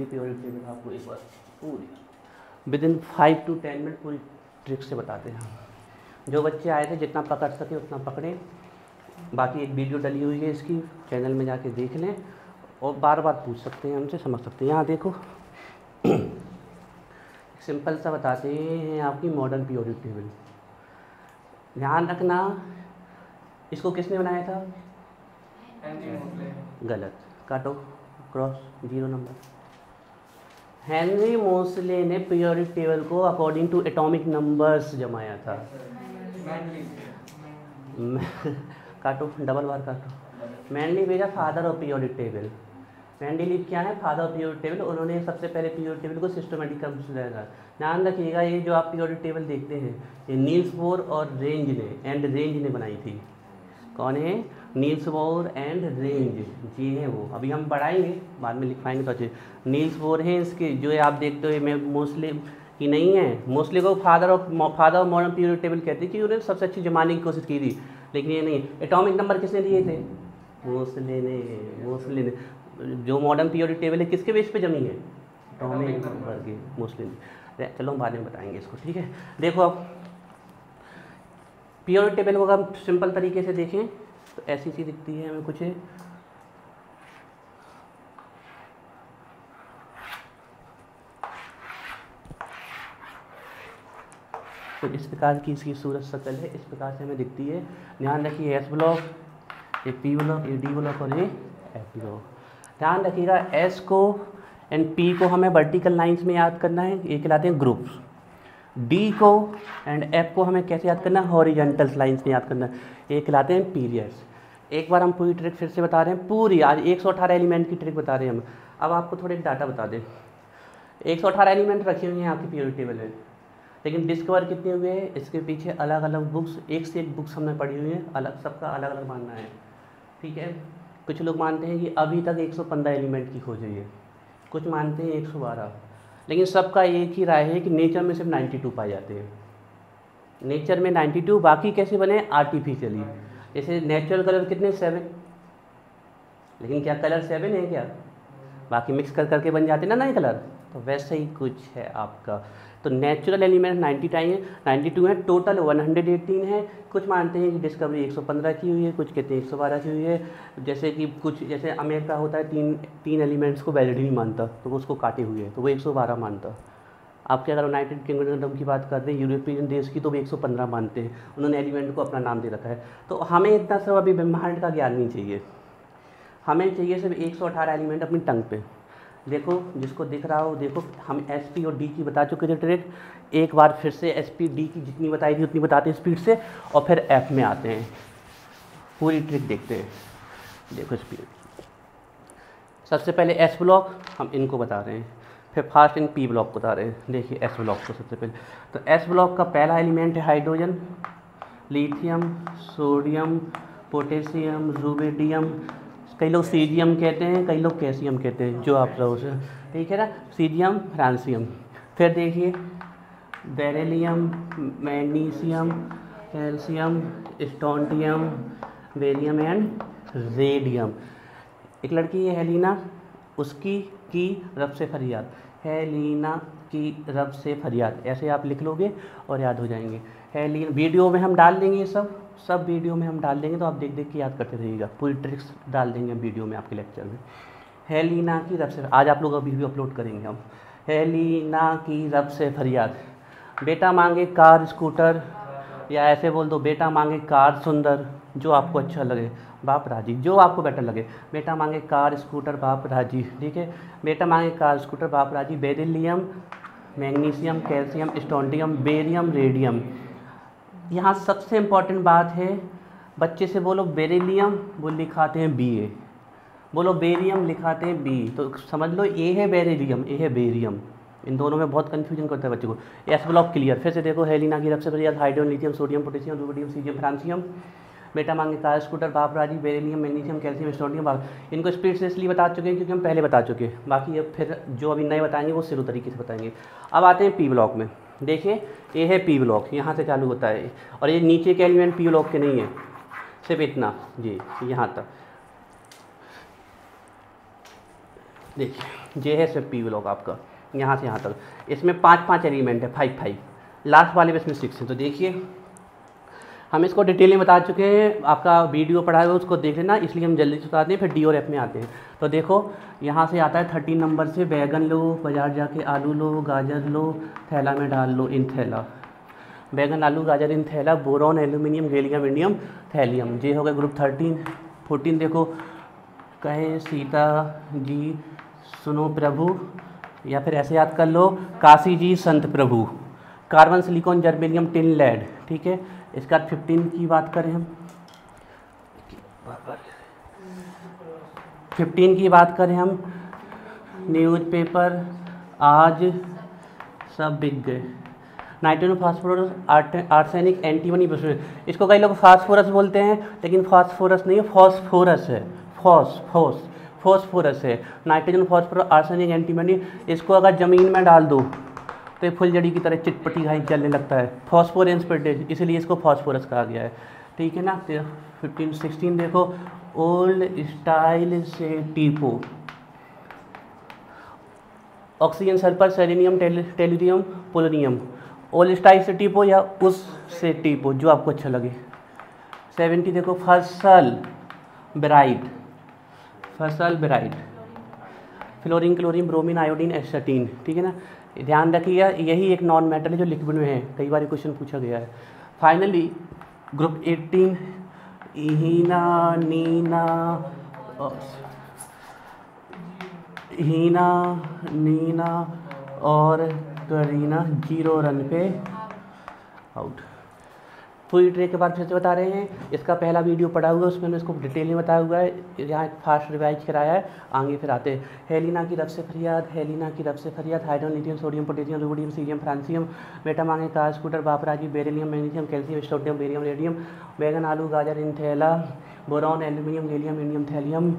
Periodic table आपको एक बार पूरी विद इन 5 to 10 मिनट पूरी ट्रिक से बताते हैं। जो बच्चे आए थे जितना पकड़ सके उतना पकड़ें। बाकी एक वीडियो डली हुई है इसकी, चैनल में जाके देख लें और बार बार पूछ सकते हैं हमसे, समझ सकते हैं। यहाँ देखो सिंपल सा बताते हैं आपकी मॉडर्न पीरियोडिक टेबल। ध्यान रखना, इसको किसने बनाया था? गलत, काटो क्रॉस, 0 नंबर। हेनरी मोसले ने पीरियोडिक टेबल को अकॉर्डिंग टू एटॉमिक नंबर्स जमाया था। काटो, डबल बार काटो। Mendeleev father of periodic table. Mendeleev क्या है? Father of periodic table. उन्होंने सबसे पहले पीरियोडिक टेबल को सिस्टमेटिक कंसिडर। ध्यान रखिएगा, ये जो आप पीरियोडिक टेबल देखते हैं ये नील्स बोर और रेंज ने बनाई थी। कौन है? नील्स बोर एंड रेंज, जी हैं वो। अभी हम पढ़ाएंगे, बाद में लिखवाएंगे तो अच्छे। नील्स बोर हैं इसके, जो आप देखते हो मोस्टली की नहीं है। मोस्टली को father of modern periodic table कहते हैं कि उन्होंने सबसे अच्छी जमाने की कोशिश की थी, लेकिन ये नहीं। एटॉमिक नंबर किसने दिए थे? मोसले ने। जो मॉडर्न पीरियोडिक टेबल है किसके बेस पे जमी है? एटॉमिक नंबर के, मोस्टली ने। चलो हम बाद में बताएंगे इसको, ठीक है। देखो अब पीरियोडिक टेबल को अगर सिंपल तरीके से देखें तो ऐसी सी दिखती है हमें कुछ। तो इस प्रकार की इसकी सूरत शक्ल है, इस प्रकार से हमें दिखती है। ध्यान रखिए, एस ब्लॉक, ये पी ब्लॉक, ये डी ब्लॉक और ये एफ ब्लॉक। ध्यान रखिएगा, एस को एंड पी को हमें वर्टिकल लाइंस में याद करना है, ये कहलाते हैं ग्रुप्स। डी को एंड एफ को हमें कैसे याद करना है? हॉरिजॉन्टल लाइंस में याद करना है, ये कहलाते हैं पीरियड्स। एक बार हम पूरी ट्रिक फिर से बता रहे हैं, पूरी आज 118 एलिमेंट की ट्रिक बता रहे हैं हम। अब आपको थोड़े डाटा बता दें। 118 एलिमेंट रखे हुए हैं आपकी पीरियोडिक टेबल में, लेकिन डिस्कवर कितने हुए हैं? इसके पीछे अलग अलग बुक्स, एक से एक बुक्स हमने पढ़ी हुई हैं, अलग सबका अलग अलग मानना है, ठीक है। कुछ लोग मानते हैं कि अभी तक 115 एलिमेंट की खोज हुई है, कुछ मानते हैं 112, लेकिन सबका एक ही राय है कि नेचर में सिर्फ 92 पाए जाते हैं। नेचर में 92, बाकी कैसे बने? आर्टिफिशियली। जैसे नेचुरल कलर कितने? 7, लेकिन क्या कलर 7 है क्या? बाकी मिक्स कर करके बन जाते ना नए कलर, तो वैसे ही कुछ है आपका। तो नेचुरल एलिमेंट 92 है, टोटल 118 है। कुछ मानते हैं कि डिस्कवरी 115 की हुई है, कुछ कहते हैं 112 की हुई है। जैसे कि कुछ, जैसे अमेरिका होता है तीन एलिमेंट्स को वैलिड नहीं मानता, तो वो उसको काटे हुए है, तो वो 112 मानता। आपके अगर यूनाइटेड किंगडम की बात करते हैं, यूरोपियन देश की, तो वो 115 मानते हैं। उन्होंने एलिमेंट को अपना नाम दे रखा है। तो हमें इतना सब अभी ब्रह्मांड का ज्ञान नहीं चाहिए, हमें चाहिए सिर्फ 118 एलिमेंट अपनी टंग पे। देखो, जिसको दिख रहा हो देखो, हम एस पी और डी की बता चुके थे ट्रिक। एक बार फिर से एस पी डी की जितनी बताई थी उतनी बताते हैं स्पीड से, और फिर एफ में आते हैं, पूरी ट्रिक देखते हैं। देखो स्पीड, सबसे पहले एस ब्लॉक हम इनको बता रहे हैं, फिर फास्ट इन पी ब्लॉक बता रहे हैं। देखिए एस ब्लॉक को सबसे पहले, तो एस ब्लॉक का पहला एलिमेंट है hydrogen, lithium, sodium, potassium, rubidium, कई लोग सीजियम कहते हैं, कई लोग कैल्शियम कहते हैं, जो आप लोग से, ठीक है ना। Caesium, francium. फिर देखिए beryllium, magnesium, calcium, strontium, barium and radium. एक लड़की है हेलिना, उसकी की रब से फरियाद, हेलिना की रब से फरियाद, ऐसे आप लिख लोगे और याद हो जाएंगे। हेलिना वीडियो में हम डाल देंगे, ये सब वीडियो में हम डाल देंगे, तो आप देख देख के याद करते रहिएगा। पूरी ट्रिक्स डाल देंगे वीडियो में आपके लेक्चर में। हेलिना की रब से, आज आप लोग अभी वीडियो अपलोड करेंगे हम। हेलिना की रब से फरियाद, बेटा मांगे कार स्कूटर, या ऐसे बोल दो बेटा मांगे कार सुंदर, जो आपको अच्छा लगे, बाप राजी, जो आपको बेटर लगे। बेटा मांगे कार स्कूटर, बाप राजी, ठीक है। बेटा मांगे कार स्कूटर, बाप राजी। Beryllium, magnesium, calcium, strontium, barium, radium. यहाँ सबसे इम्पॉर्टेंट बात है, बच्चे से बोलो बेरिलियम, वो लिखाते हैं BA, बोलो बेरियम, लिखाते हैं B, तो समझ लो ए है बेरिलियम, ए है बेरियम। इन दोनों में बहुत कन्फ्यूजन करता है बच्चे को। S block clear. फिर से देखो, हेलिना की रब से फरियाद, hydrogen, lithium, sodium, potassium, rubidium, caesium, francium. बेटा मांगे कार स्कूटर, बाप राजी, बेरिलियम, मैग्नीशियम, कैल्शियम, स्टोंटियम, बाप। इनको स्पीड से इसलिए बता चुके हैं क्योंकि हम पहले बता चुके हैं, बाकी अब फिर जो अभी नए बताएंगे वो सिरू तरीके से बताएंगे। अब आते हैं पी ब्लॉक में। देखिए ये है पी ब्लॉक, यहाँ से चालू होता है, और ये नीचे के एलिमेंट पी ब्लॉक के नहीं है, सिर्फ इतना जी, यहाँ तक। देखिए ये है सिर्फ पी ब्लॉक आपका यहाँ से यहाँ तक, इसमें 5 एलिमेंट है, 5 लास्ट वाले में इसमें 6 है। तो देखिए हम इसको डिटेल में बता चुके हैं, आपका वीडियो पढ़ा हुआ उसको देख लेना, इसलिए हम जल्दी से बताते हैं, फिर डी और एफ में आते हैं। तो देखो यहाँ से आता है 13 नंबर से, बैगन लो, बाजार जाके आलू लो, गाजर लो, थैला में डाल लो, इन थैला, बैगन आलू गाजर इन थैला, boron aluminium gallium indium thallium, ये हो गया ग्रुप 13। 14 देखो, कहे सीता जी सुनो प्रभु, या फिर ऐसे याद कर लो, काशी जी संत प्रभु, carbon silicon germanium tin lead, ठीक है। इसके बाद 15 की बात करें हम, 15 की बात करें हम, न्यूज़पेपर आज सब बिक गए, नाइट्रोजन फास्फोरस आर्सेनिक एंटीमनी, इसको कई लोग फास्फोरस बोलते हैं, लेकिन फास्फोरस नहीं है, फॉस्फोरस है, फॉस्फोरस है, नाइट्रोजन फास्फोरस आर्सेनिक एंटीमनी। इसको अगर ज़मीन में डाल दो तो फुलझड़ी की तरह चिटपटी घाई चलने लगता है, फॉस्फोरेंस परडेज, इसलिए इसको फास्फोरस कहा गया है, ठीक है ना। 15 16 देखो, ओल्ड स्टाइल से टीपो, oxygen sulphur selenium tellurium polonium, old style से टीपो या उस से टीपो जो आपको अच्छा लगे। 70 देखो, फसल bright, fluorine chlorine bromine iodine astatine, ठीक है ना। ध्यान रखिएगा यही एक नॉन मेटल है जो लिक्विड में है, कई बार क्वेश्चन पूछा गया है। फाइनली ग्रुप 18, हीना नीना और करीना 0 रन पे आउट। पूरी ट्रे के बाद फिर से बता रहे हैं, इसका पहला वीडियो पड़ा हुआ है, उसमें मैंने इसको डिटेल में बताया हुआ है, यहाँ फास्ट रिवाइज कराया है। आगे फिर आते हैं, हेलिना की रब से फरियाद, hydrogen lithium sodium potassium rubidium cerium francium, बेटा मांगे कार स्कूटर बापराजी, beryllium magnesium calcium strontium barium radium, बैगन आलू गाजर इन थैला, boron aluminium gallium indium thallium,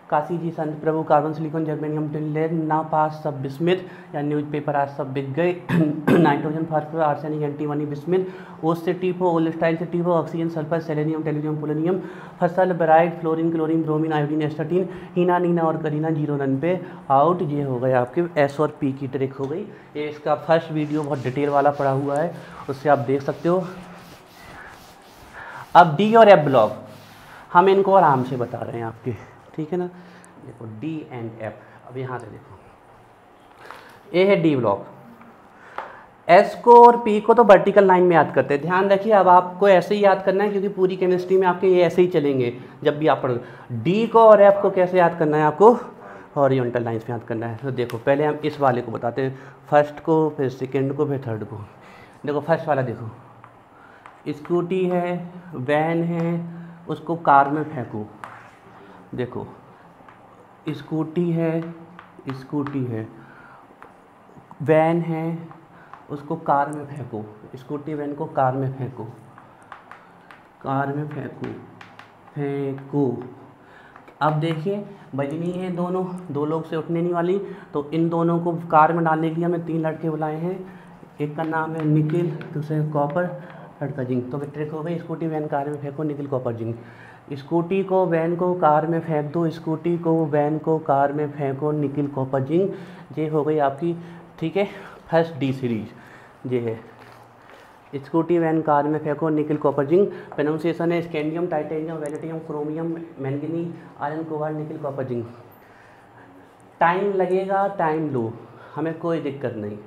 Kashi ji संत प्रभु, carbon silicon germanium tin lead, ना पास सब बिस्मिथ या न्यूज़पेपर आज सब बिक गए, nitrogen phosphorus arsenic antimony bismuth, ओस से टीपो, ओल्ड स्टाइल से टीपो, oxygen sulphur selenium tellurium polonium, फसल bright fluorine chlorine bromine iodine astatine, Heena Neena और करीना 0 रन पे आउट। ये हो गया आपके एस और पी की ट्रिक हो गई। ये इसका फर्स्ट वीडियो बहुत डिटेल वाला पड़ा हुआ है, उससे आप देख सकते हो। अब डी और एफ ब्लॉक हम इनको आराम से बता रहे हैं आपके, ठीक है ना। देखो डी एंड एफ, अब यहाँ से देखो, ए है डी ब्लॉक, एस को और पी को तो वर्टिकल लाइन में याद करते हैं। ध्यान रखिए अब आपको ऐसे ही याद करना है, क्योंकि पूरी केमिस्ट्री में आपके ये ऐसे ही चलेंगे जब भी आप पढ़ोगे। डी को और एफ को कैसे याद करना है आपको, हॉरिजॉन्टल लाइंस में याद करना है। तो देखो पहले हम इस वाले को बताते हैं, फर्स्ट को, फिर सेकेंड को, फिर थर्ड को। देखो फर्स्ट वाला देखो, स्कूटी है, वैन है, उसको कार में फेंको। देखो स्कूटी है, वैन है, उसको कार में फेंको, स्कूटी वैन को कार में फेंको, फेंको। अब देखिए बजनी है दोनों, दो लोग से उठने नहीं वाली, तो इन दोनों को कार में डालने के लिए हमें 3 लड़के बुलाए हैं। एक का नाम है निकिल, दूसरे कॉपर, थर्ड का जिंक। तो ट्रिक हो गई, स्कूटी वैन कार में फेंको, निकिल कॉपर जिंक। स्कूटी को वैन को कार में फेंक दो, स्कूटी को वैन को कार में फेंको, निकिल कॉपर जिंक। ये हो गई आपकी, ठीक है, फर्स्ट डी सीरीज। ये है स्कूटी वैन कार में फेंको, निकिल कॉपर जिंक। प्रोनाउंसिएशन है scandium titanium vanadium chromium manganese iron cobalt nickel copper zinc. Time लगेगा, टाइम लो, हमें कोई दिक्कत नहीं,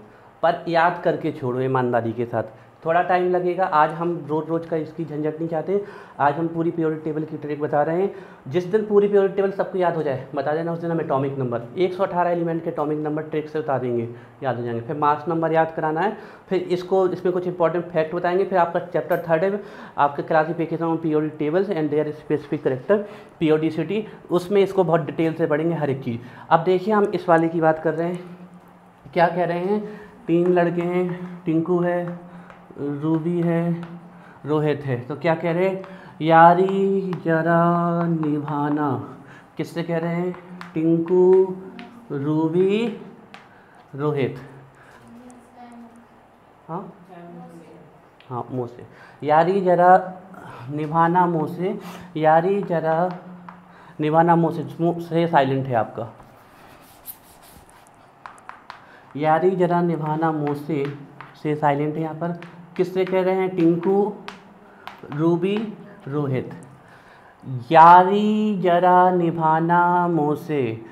पर याद करके छोड़ो ईमानदारी के साथ। थोड़ा टाइम लगेगा, आज हम रोज़ का इसकी झंझट नहीं चाहते। आज हम पूरी पीरियोडिक टेबल की ट्रिक बता रहे हैं। जिस दिन पूरी पीरियोडिक टेबल सबको याद हो जाए बता देना, उस दिन हम एटॉमिक नंबर 118 एलिमेंट के एटॉमिक नंबर ट्रिक से बता देंगे, याद हो जाएंगे। फिर मास नंबर याद कराना है, फिर इसमें कुछ इंपॉर्टेंट फैक्ट बताएंगे। फिर आपका चैप्टर 3 है आपके classification of periodic tables and there specific character periodicity, उसमें इसको बहुत डिटेल से पढ़ेंगे हर एक चीज़। अब देखिए हम इस वाले की बात कर रहे हैं, क्या कह रहे हैं, 3 लड़के हैं, टिंकू है, रूबी है, रोहित है। तो क्या कह रहे हैं, यारी जरा निभाना। किससे कह रहे हैं, टिंकू, रूबी, रोहित। हाँ मुँह से, यारी जरा निभाना, मुँह से, यारी जरा निभाना, मुँह से साइलेंट है आपका। यारी जरा निभाना मोसे से साइलेंट है यहाँ पर, किससे कह रहे हैं? टिंकू, रूबी, रोहित। यारी जरा निभाना मोसे,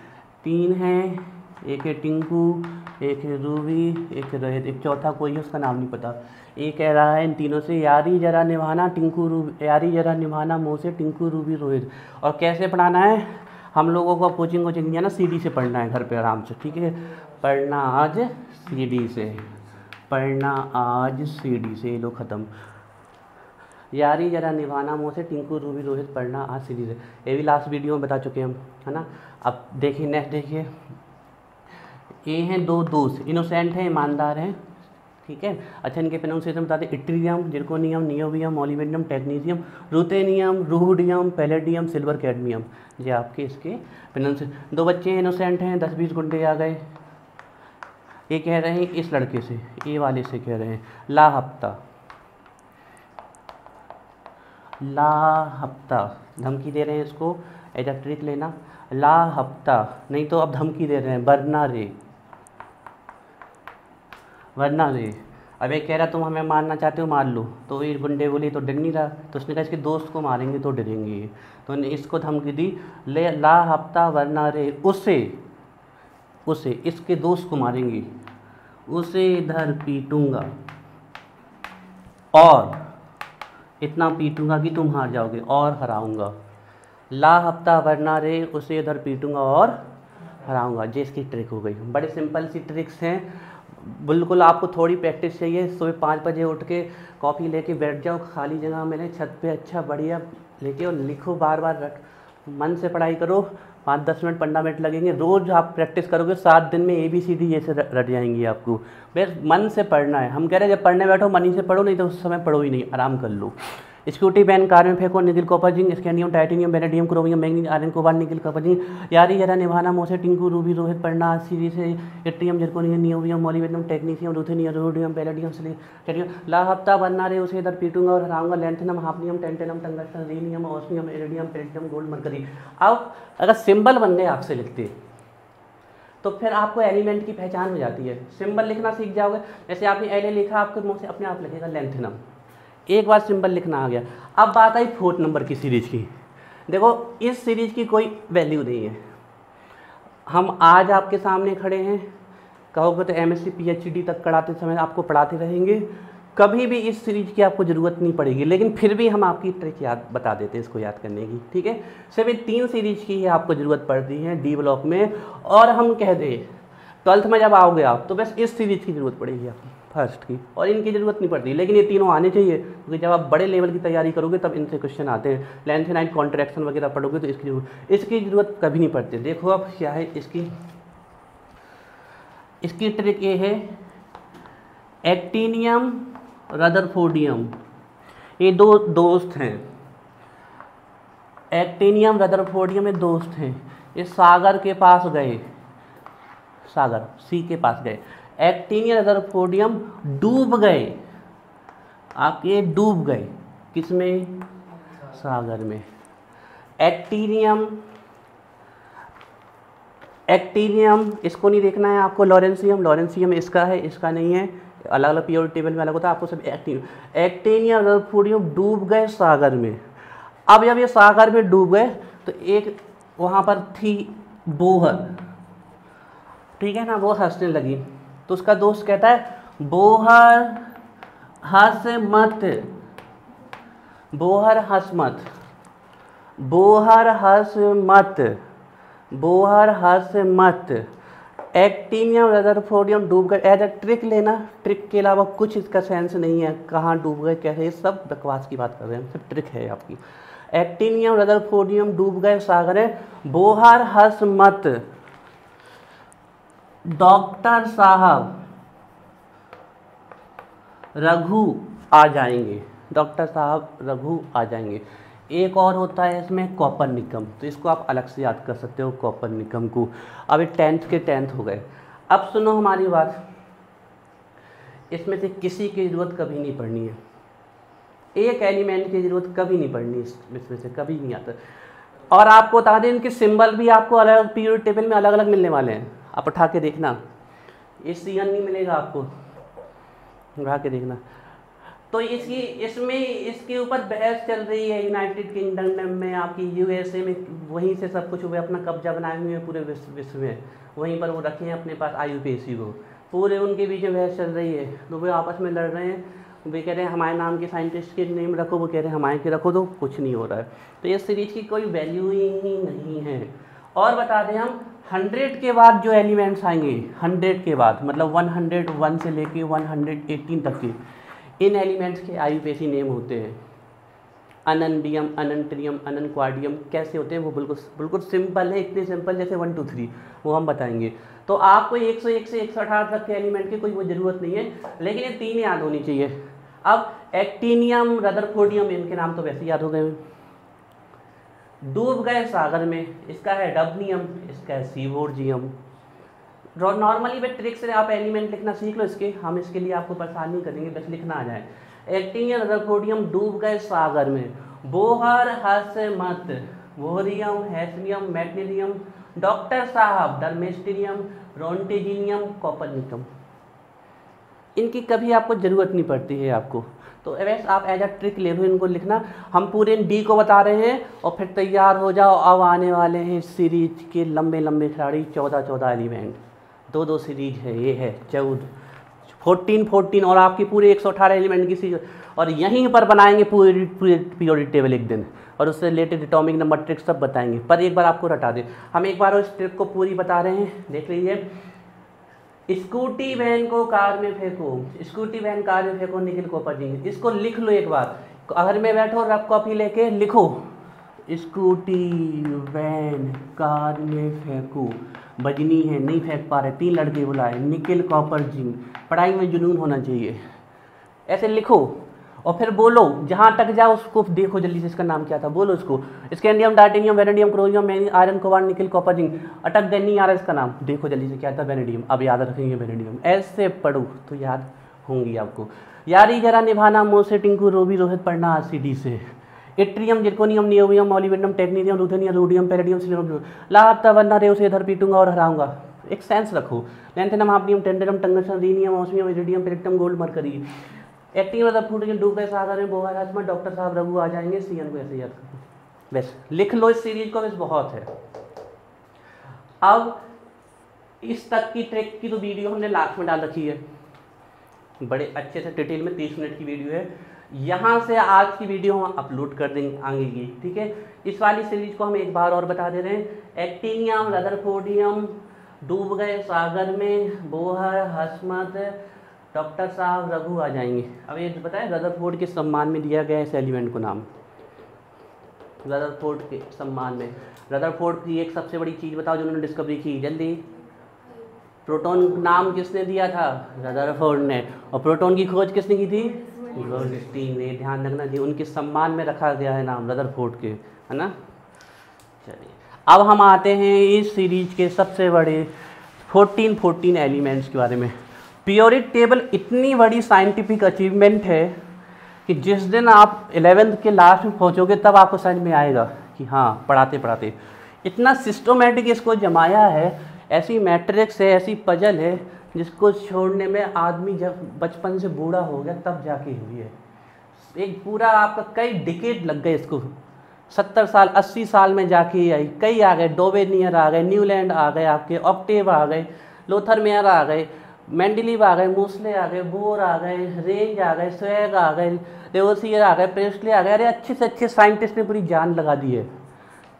3 हैं, एक है टिंकू, एक है रूबी, एक है रोहित, एक चौथा कोई है उसका नाम नहीं पता। ये कह रहा है इन तीनों से यारी जरा निभाना टिंकू रूबी, यारी जरा निभाना मोसे टिंकू रूबी रोहित। और कैसे पढ़ाना है? हम लोगों को कोचिंग नहीं है ना, सीडी से पढ़ना है घर पे आराम से, ठीक है? पढ़ना आज सीडी से, पढ़ना आज सीडी से, लो ख़त्म। यारी जरा निभाना मोह से टिंकू रूबी रोहित, पढ़ना आज सीडी से। ये भी लास्ट वीडियो में बता चुके हम, है ना? अब देखिए नेक्स्ट, देखिए ये हैं 2 दोस्त, इनोसेंट हैं, ईमानदार हैं, ठीक है? अच्छा, इनके प्रोनाउंसिएशन बताते हैं। Yttrium, zirconium, niobium, molybdenum, technetium, ruthenium, rhodium, palladium, silver, cadmium, ये आपके इसके प्रोनाउंसिएशन। 2 बच्चे हैं, इनोसेंट हैं, 10-20 गुंडे आ गए। ये कह रहे हैं इस लड़के से, ये वाले से कह रहे हैं ला हफ्ता, ला हफ्ता, धमकी दे रहे हैं इसको, एज अ ट्रिक लेना, ला हफ्ता, नहीं तो अब धमकी दे रहे हैं वरना रे, वरना रे। अब एक कह रहा तुम हमें मारना चाहते हो, मार लो। तो ये गुंडे बोले तो डर नहीं रहा, तो उसने कहा इसके दोस्त को मारेंगे तो डरेंगे ये, तो इसको धमकी दी, ले ला हफ्ता वरना रे, उसे इसके दोस्त को मारेंगे, उसे इधर पीटूंगा और इतना पीटूंगा कि तुम हार जाओगे और हराऊंगा। ला हफ्ता वरना रे, उसे इधर पीटूंगा और हराऊंगा। ये इसकी ट्रिक हो गई। बड़े सिंपल सी ट्रिक्स हैं, बिल्कुल आपको थोड़ी प्रैक्टिस चाहिए। सुबह 5 बजे उठ के कॉपी लेके बैठ जाओ, खाली जगह मेरे छत पे अच्छा बढ़िया लेके, और लिखो, बार बार रट, मन से पढ़ाई करो। 5-10 मिनट 15 मिनट लगेंगे, रोज़ आप प्रैक्टिस करोगे, 7 दिन में ABCD जैसे रट जाएंगी आपको। बस मन से पढ़ना है। हम कह रहे हैं जब पढ़ने बैठो मन ही से पढ़ो, नहीं तो उस समय पढ़ो ही नहीं, आराम कर लो। स्कूटी बैन कार में फेंको, nickel copper zinc, scandium titanium vanadium chromium manganese iron cobalt nickel copper zinc. यारी जरा निभाना मोसे टिंकू रूबी रोहित, पढ़ना आज सीरी से, yttrium zirconium niobium molybdenum technetium ruthenium rhodium palladium silicon, ला हफ्ता बनना रे, उसे इधर पीटूंगा और हराऊंगा। Lanthanum hafnium tantalum tungsten rhenium osmium iridium platinum gold mercury. अब अगर सिंबल बनने आपसे लिखते तो फिर आपको एलिमेंट की पहचान हो जाती है। सिंबल लिखना सीख जाओगे, जैसे आपने एल लिखा, आपके मुँह से अपने आप लिखेगा लेंथेनम, एक बार सिंबल लिखना आ गया। अब बात आई 4th नंबर की सीरीज की। देखो इस सीरीज की कोई वैल्यू नहीं है। हम आज आपके सामने खड़े हैं, कहोगे तो MSc PhD तक पढ़ाते समय आपको पढ़ाते रहेंगे, कभी भी इस सीरीज की आपको ज़रूरत नहीं पड़ेगी, लेकिन फिर भी हम आपकी ट्रिक याद बता देते हैं इसको याद करने की, ठीक है? सिर्फ 3 सीरीज की ही आपको ज़रूरत पड़ती है D ब्लॉक में, और हम कह दें 12th में जब आओगे आप तो बस इस सीरीज की ज़रूरत पड़ेगी आपको, फर्स्ट की, और इनकी ज़रूरत नहीं पड़ती। लेकिन ये तीनों आने चाहिए, क्योंकि जब आप बड़े लेवल की तैयारी करोगे तब इनसे क्वेश्चन आते हैं। लेंथेनाइट कॉन्ट्रैक्शन वगैरह पढ़ोगे तो इसकी ज़रूरत कभी नहीं पड़ती। देखो अब क्या है इसकी ट्रिक ये है, एक्टिनियम रदरफोर्डियम, ये 2 दोस्त हैं। एक्टिनियम रदरफोर्डियम ये दोस्त हैं। ये सागर के पास गए, सागर सी के पास गए। एक्टिनियम रदरफोर्डियम डूब गए, आपके डूब गए किसमें? सागर में। एक्टिनियम इसको नहीं देखना है आपको, लॉरेंसियम इसका है, इसका नहीं है, अलग अलग पीरियोडिक टेबल में अलग होता है। आपको सब एक्टिनियम रदरफोर्डियम डूब गए सागर में। अब जब ये सागर में डूब गए तो एक वहाँ पर थी बोहर, ठीक है ना, वो हंसने लगी, तो उसका दोस्त कहता है बोहर हंस मत, बोहर हंस मत, बोहर हंस मत, बोहर हंस मत। एक्टिनियम रदरफोर्डियम डूब गए, एज अ ट्रिक लेना, ट्रिक के अलावा कुछ इसका सेंस नहीं है, कहाँ डूब गए कैसे, सब बकवास की बात कर रहे हैं, सब ट्रिक है आपकी। एक्टिनियम रदरफोर्डियम डूब गए सागर में, बोहर हंस मत, डॉक्टर साहब रघु आ जाएंगे, डॉक्टर साहब रघु आ जाएंगे। एक और होता है इसमें कॉपरनिकम, तो इसको आप अलग से याद कर सकते हो कॉपरनिकम को। अब ये 10th के 10th हो गए। अब सुनो हमारी बात, इसमें से किसी की ज़रूरत कभी नहीं पड़नी है, एक एलिमेंट की ज़रूरत कभी नहीं पड़नी, इसमें से कभी नहीं आता। और आपको बता दें इनके सिंबल भी आपको अलग अलग पीरियोडिक टेबल में अलग अलग मिलने वाले हैं, आप उठा के देखना। ये CN नहीं मिलेगा आपको, उड़ा के देखना। तो इसके ऊपर बहस चल रही है यूनाइटेड किंगडम में, आपकी USA में, वहीं से सब कुछ वे अपना कब्जा बनाए हुए हैं पूरे विश्व में, वहीं पर वो रखे हैं अपने पास IUPAC को, पूरे उनके बीच में बहस चल रही है। तो वे आपस में लड़ रहे हैं, वे कह रहे हैं हमारे नाम के साइंटिस्ट के नेम रखो, वो कह रहे हैं हमारे के रखो, तो कुछ नहीं हो रहा है। तो ये सीरीज की कोई वैल्यू ही नहीं है। और बता दें हम 100 के बाद जो एलिमेंट्स आएंगे, 100 के बाद मतलब 101 से लेके 118 तक के, इन एलिमेंट्स के IUPAC नेम होते हैं। अननडियम, अनंट्रियम, अननक्वाडियम कैसे होते हैं वो बिल्कुल सिंपल है, इतने सिंपल जैसे 1 2 3 वो हम बताएंगे। तो आपको 101 से 118 तक के एलिमेंट की कोई वो ज़रूरत नहीं है, लेकिन ये 3 याद होनी चाहिए। अब एक्टिनियम, रदरफोर्डियम, इनके नाम तो वैसे याद हो गए। डूब गए सागर में, इसका है डबनियम, इसका है सीवोर्जियम। नॉर्मली वे ट्रिक से आप एलिमेंट लिखना सीख लो इसके, हम इसके लिए आपको परेशान नहीं करेंगे, बस लिखना आ जाए। एक्टिनियम, रदरफोर्डियम डूब गए सागर में। बोहर हसमत, वोरियम, हैस्नियम, मैग्नीशियम, डॉक्टर साहब, डर्मेस्टेरियम, रोंटेजिनियम, कॉपरनिकम। इनकी कभी आपको ज़रूरत नहीं पड़ती है आपको, तो वैसे आप एज अ ट्रिक ले लो इनको लिखना। हम पूरे डी को बता रहे हैं और फिर तैयार हो जाओ। अब आने वाले हैं सीरीज के लंबे लंबे खिलाड़ी, 14 एलिमेंट, 2 सीरीज है, ये है 14 और आपकी पूरे 118 एलिमेंट की सीरीज, और यहीं पर बनाएंगे पूरी पीरियोडिक टेबल एक दिन, और उससे रिलेटेड एटॉमिक नंबर ट्रिक सब बताएंगे। पर एक बार आपको रटा दें, हम एक बार उस ट्रिक को पूरी बता रहे हैं, देख लीजिए। स्कूटी वैन को कार में फेंको, स्कूटी वैन कार में फेंको, निखिल कॉपर जिंक। इसको लिख लो एक बार, घर में बैठो, रफ कॉपी लेके लिखो, स्कूटी वैन कार में फेंको, बजनी है नहीं फेंक पा रहे, 3 लड़के बुलाए, निखिल कॉपर जिंक। पढ़ाई में जुनून होना चाहिए, ऐसे लिखो और फिर बोलो, जहाँ तक जाओ उसको देखो जल्दी से, इसका नाम क्या था बोलो उसको। Scandium, titanium, vanadium, chromium, iron, cobalt, निकल, कॉपर, जिंक। अटक गए, नहीं आ रहा इसका नाम, देखो जल्दी से क्या था, वेनेडियम। अब याद रखेंगे वेनेडियम, ऐसे पढ़ो तो याद होंगी आपको। यारी जरा निभाना, मोसे, टिंकू, रोबी, रोहित, पढ़ना RCD से। Yttrium, zirconium, niobium, molybdenum, technetium, ruthenium, rhodium, palladium, silicon. लाता वरना रे उसे इधर पीटूंगा और हराऊंगा, एक सेंस रखो। Lanthanum, hafnium, tantalum, tungsten, rhenium, osmium, iridium, platinum, gold, mercury. Active Rutherford डूब गए सागर में, बोहर हसमत, डॉक्टर साहब रघु आ जाएंगे, CN को ऐसे याद करो, बस लिख लो इस सीरीज को, बस बहुत है। अब इस तक की ट्रिक की तो वीडियो हमने लास्ट में डाल रखी है, बड़े अच्छे से डिटेल में 30 मिनट की वीडियो है। यहाँ से आज की वीडियो हम अपलोड कर देंगे आगे की, ठीक है। इस वाली सीरीज को हम एक बार और बता दे रहे हैं। एक्टिनियम, रदरफोर्डियम डूब गए सागर में, बोहर हसमत, डॉक्टर साहब रघु आ जाएंगे। अब ये बताएं रदरफोर्ड के सम्मान में दिया गया इस एलिमेंट को नाम, रदरफोर्ड के सम्मान में। रदरफोर्ड की एक सबसे बड़ी चीज़ बताओ जो उन्होंने डिस्कवरी की, जल्दी। प्रोटॉन नाम किसने दिया था, रदरफोर्ड ने, और प्रोटॉन की खोज किसने की थी, गोल्डस्टीन ने। ध्यान रखना जी, उनके सम्मान में रखा गया है नाम रदरफोर्ड के, है ना। चलिए अब हम आते हैं इस सीरीज के सबसे बड़े 14 एलिमेंट्स के बारे में। पीरियोडिक टेबल इतनी बड़ी साइंटिफिक अचीवमेंट है कि जिस दिन आप 11th के लास्ट में पहुंचोगे तब आपको समझ में आएगा कि हाँ, पढ़ाते पढ़ाते इतना सिस्टोमेटिक इसको जमाया है, ऐसी मैट्रिक्स है, ऐसी पजल है जिसको छोड़ने में आदमी जब बचपन से बूढ़ा हो गया तब जाके हुई है। एक पूरा आपका कई डिकेड लग गए इसको, 70 साल 80 साल में जाके आई। कई आ गए, डोवेनियर आ गए, न्यूलैंड आ गए, आपके ऑक्टेव आ गए, लोथरमेयर आ गए, मेंडलीव आ गए, मूसले आ गए, बोर आ गए, रेंज आ गए, स्वैग आ गए, लेवोसियर आ गए, प्रेस्ले आ गए। अरे अच्छे से अच्छे साइंटिस्ट ने पूरी जान लगा दी है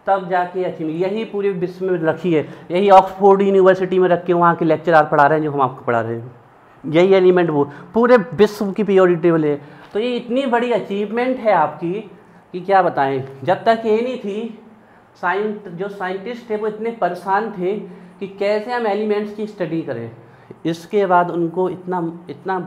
तब जाके अच्छी मिली। यही पूरे विश्व में रखी है, यही ऑक्सफोर्ड यूनिवर्सिटी में रख के वहाँ के लेक्चरार पढ़ा रहे हैं जो हम आपको पढ़ा रहे हैं। यही एलिमेंट वो पूरे विश्व की पीरियोडिक टेबल है। तो ये इतनी बड़ी अचीवमेंट है आपकी कि क्या बताएं। जब तक ये नहीं थी जो साइंटिस्ट थे वो इतने परेशान थे कि कैसे हम एलिमेंट्स की स्टडी करें। इसके बाद उनको इतना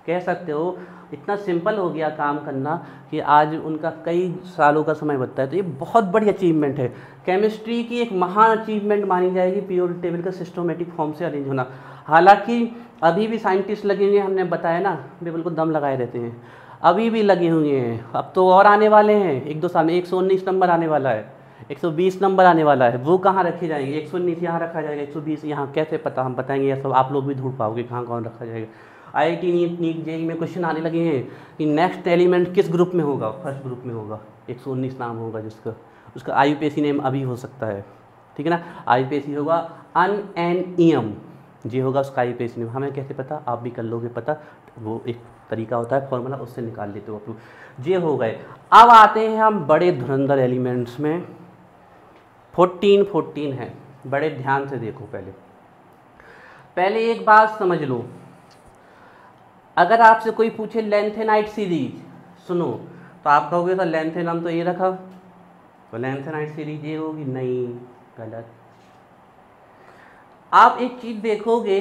कह सकते हो इतना सिंपल हो गया काम करना कि आज उनका कई सालों का समय बचता है। तो ये बहुत बड़ी अचीवमेंट है, केमिस्ट्री की एक महान अचीवमेंट मानी जाएगी पीरियोडिक टेबल का सिस्टमेटिक फॉर्म से अरेंज होना। हालांकि अभी भी साइंटिस्ट लगे हुए हैं, हमने बताया ना, वे बिल्कुल दम लगाए रहते हैं, अभी भी लगे हुए हैं। अब तो और आने वाले हैं 1-2 साल में, 119 नंबर आने वाला है, 120 नंबर आने वाला है, वो कहाँ रखे जाएंगे? 119 यहाँ रखा जाएगा, 120 यहाँ, कैसे पता? हम बताएंगे, ये सब आप लोग भी ढूंढ पाओगे कहाँ कौन रखा जाएगा। IIT नीट जेईई में क्वेश्चन आने लगे हैं कि नेक्स्ट एलिमेंट किस ग्रुप में होगा? फर्स्ट ग्रुप में होगा, 119 नाम होगा जिसका, उसका IUPAC नेम अभी हो सकता है, ठीक है ना। IUPAC होगा अनएनियम, ये होगा उसका IUPAC नेम। हमें कैसे पता? आप भी कर लोगे पता, वो एक तरीका होता है फॉर्मूला, उससे निकाल लेते हो आप। ये हो गए। अब आते हैं हम बड़े धुरंधर एलिमेंट्स में। 14 है, बड़े ध्यान से देखो। पहले एक बात समझ लो, अगर आपसे कोई पूछे लेंथेनाइट सीरीज, सुनो, तो आप कहोगे सर लेंथेनम तो ये रखा, तो लेंथेनाइट सीरीज ये होगी? नहीं, गलत। आप एक चीज देखोगे,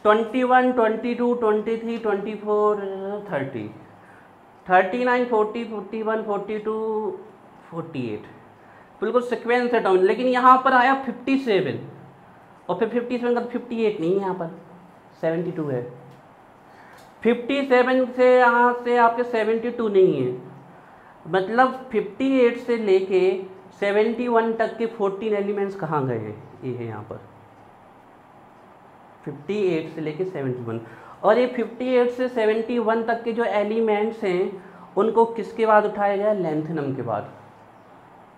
21, 22, 23, 24, 30, 39, 40, 41, 42, 48, बिल्कुल सिक्वेंस है डाउन। लेकिन यहाँ पर आया 57, और फिर 57 का 58 नहीं है, यहाँ पर 72 है। 57 से यहाँ से आपके 72 नहीं है, मतलब 58 से लेके 71 तक के 14 एलिमेंट्स कहाँ गए हैं? ये है यहाँ पर 58 से लेके 71। और ये 58 से 71 तक के जो एलिमेंट्स हैं उनको किसके बाद उठाया गया? लेंथेनम के बाद।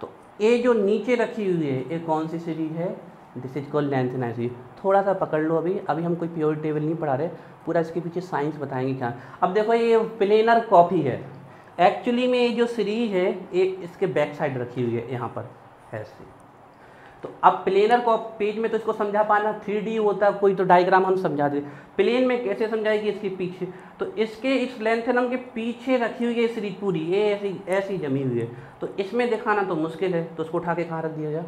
तो ये जो नीचे रखी हुई है ये कौन सी सीरीज है? This is called lanthanide series. थोड़ा सा पकड़ लो, अभी हम कोई प्योर टेबल नहीं पढ़ा रहे, पूरा इसके पीछे साइंस बताएंगे क्या। अब देखो ये प्लेनर कॉपी है, एक्चुअली में ये जो सीरीज है ये इसके बैक साइड रखी हुई है यहाँ पर ऐसे। तो अब प्लेनर को पेज में तो इसको समझा पाना, 3D होता कोई तो डायग्राम हम समझा दे, प्लेन में कैसे समझाएगी? इसके पीछे, तो इसके इस लेंथेनम के पीछे रखी हुई है सीरीज पूरी, ये ऐसी जमी हुई है। तो इसमें दिखाना तो मुश्किल है, तो उसको उठा के कहाँ रख दिया गया?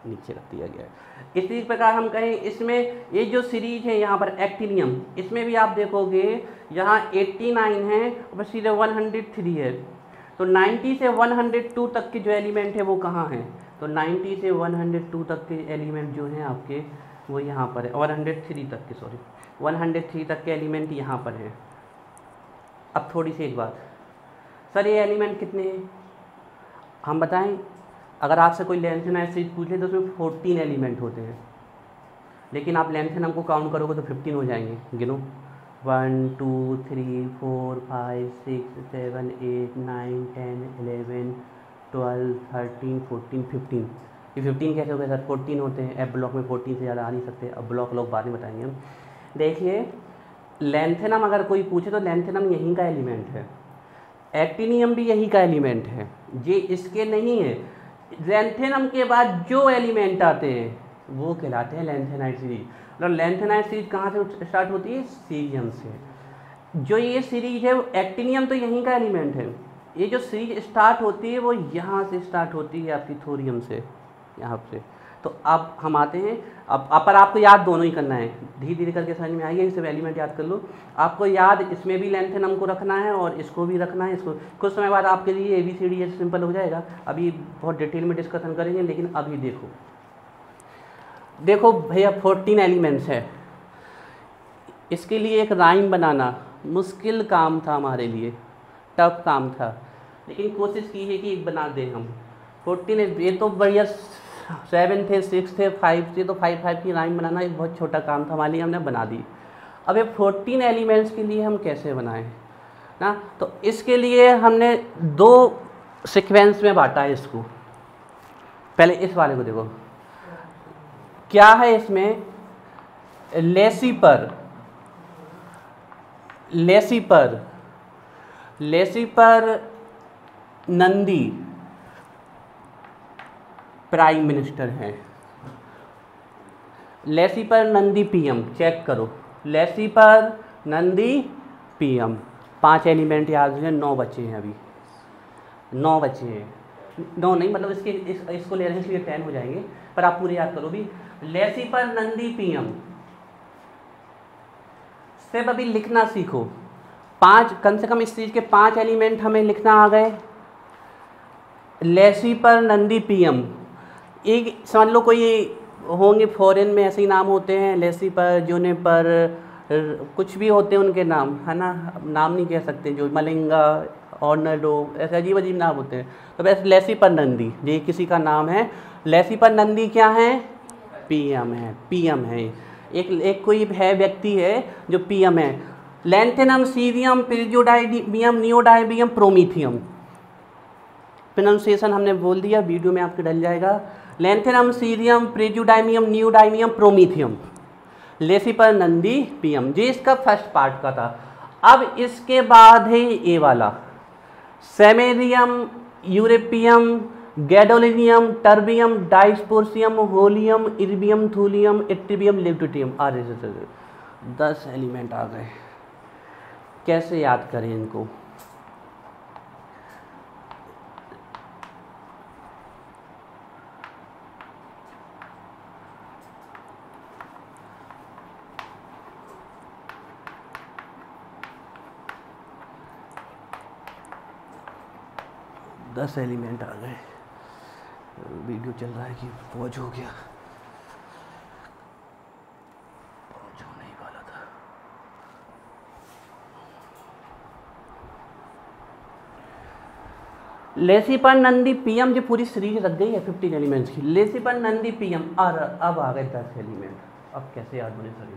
नीचे रख दिया गया है। इसी प्रकार हम कहें इसमें ये जो सीरीज है यहाँ पर एक्टिनियम, इसमें भी आप देखोगे यहाँ 89 है और सीधे 103 है। तो 90 से 102 तक के जो एलिमेंट है वो कहाँ हैं? तो 90 से 102 तक के एलिमेंट जो हैं आपके वो यहाँ पर है, 103 तक के, सॉरी 103 तक के एलिमेंट यहाँ पर हैं। अब थोड़ी सी एक बात, सर ये एलिमेंट कितने हैं? हम बताएं, अगर आपसे कोई लेंथेनाइट सीरीज पूछ ले तो उसमें 14 एलिमेंट होते हैं, लेकिन आप लेंथेनम को काउंट करोगे तो 15 हो जाएंगे। गिनो, 1 2 3 4 5 6 7 8 9 10 11 12 13 14 15। ये 15 कैसे हो गए सर? 14 होते हैं, एफ ब्लॉक में 14 से ज़्यादा आ नहीं सकते। अब ब्लॉक लोग बाद में बताएंगे हम। देखिए लेंथेनम अगर कोई पूछे तो लेंथेनम यहीं का एलिमेंट है, एक्टिनियम भी यहीं का एलिमेंट है, ये इसके नहीं है। लेंथेनम के बाद जो एलिमेंट आते हैं वो कहलाते हैं लेंथेनाइट सीरीज। मतलब लेंथेनाइट सीरीज कहाँ से स्टार्ट होती है? सीरियम से। जो ये सीरीज है एक्टिनियम तो यहीं का एलिमेंट है, ये जो सीरीज स्टार्ट होती है वो यहाँ से स्टार्ट होती है आपकी थोरियम से, यहाँ से। तो अब हम आते हैं, अब पर आपको याद दोनों ही करना है, धीरे धीरे करके समझ में आएगी। सब एलिमेंट याद कर लो, आपको याद इसमें भी लेंथेनम को रखना है और इसको भी रखना है। इसको कुछ समय बाद आपके लिए ABCD सिंपल हो जाएगा, अभी बहुत डिटेल में डिस्कशन करेंगे। लेकिन अभी देखो भैया 14 एलिमेंट्स है, इसके लिए एक राइम बनाना मुश्किल काम था हमारे लिए, टफ काम था, लेकिन कोशिश की है कि बना दें हम। 14 ये तो बढ़िया 7 थे, 6 थे, 5 थे, तो 5 की राइम बनाना एक बहुत छोटा काम था हमारे लिए, हमने बना दी। अब ये 14 एलिमेंट्स के लिए हम कैसे बनाएं ना, तो इसके लिए हमने 2 सीक्वेंस में बांटा है इसको। पहले इस वाले को देखो, क्या है इसमें? लेसिपर नंदी प्राइम मिनिस्टर हैं। लेसिपर नंदी PM, चेक करो, लेसिपर नंदी PM, 5 एलिमेंट याद हैं, 9 बचे हैं, अभी 9 बचे हैं, 9 नहीं मतलब इसको ले रहे हैं इसलिए 10 हो जाएंगे, पर आप पूरे याद करो भी। लेसिपर नंदी PM सिर्फ अभी लिखना सीखो, 5 कम से कम इस चीज़ के 5 एलिमेंट हमें लिखना आ गए। लेसिपर नंदी PM, एक समझ लो कोई होंगे फॉरेन में ऐसे ही नाम होते हैं, लेसिपर, जूनिपर, कुछ भी होते हैं उनके नाम, है ना, नाम नहीं कह सकते, जो मलिंगा ऑर्नाडो, ऐसे अजीब अजीब नाम होते हैं। तो वैसे लेसीपर नंदी, ये किसी का नाम है। लेसीपर नंदी क्या है? पीएम है, पीएम है। एक कोई है व्यक्ति है जो पीएम है। Lanthanum, cerium, praseodymium, neodymium, promethium. Pronunciation हमने बोल दिया, वीडियो में आपके डल जाएगा। Lanthanum, cerium, praseodymium, neodymium, promethium. लेसीपर नंदी पीएम, ये इसका फर्स्ट पार्ट का था। अब इसके बाद है ये वाला, samarium, europium, gadolinium, terbium, dysprosium, holmium, erbium, thulium, ytterbium, lutetium. 10 element आ गए। कैसे याद करें इनको? दस एलिमेंट आ गए। वीडियो चल रहा है कि पॉज हो गया? पॉज होने ही वाला था। लेसीपर नंदी पीएम जो पूरी सीरीज रख गई है 15 एलिमेंट्स की। लेसीपर नंदी पीएम, और अब आ गए 10 एलिमेंट। अब कैसे याद होने sir?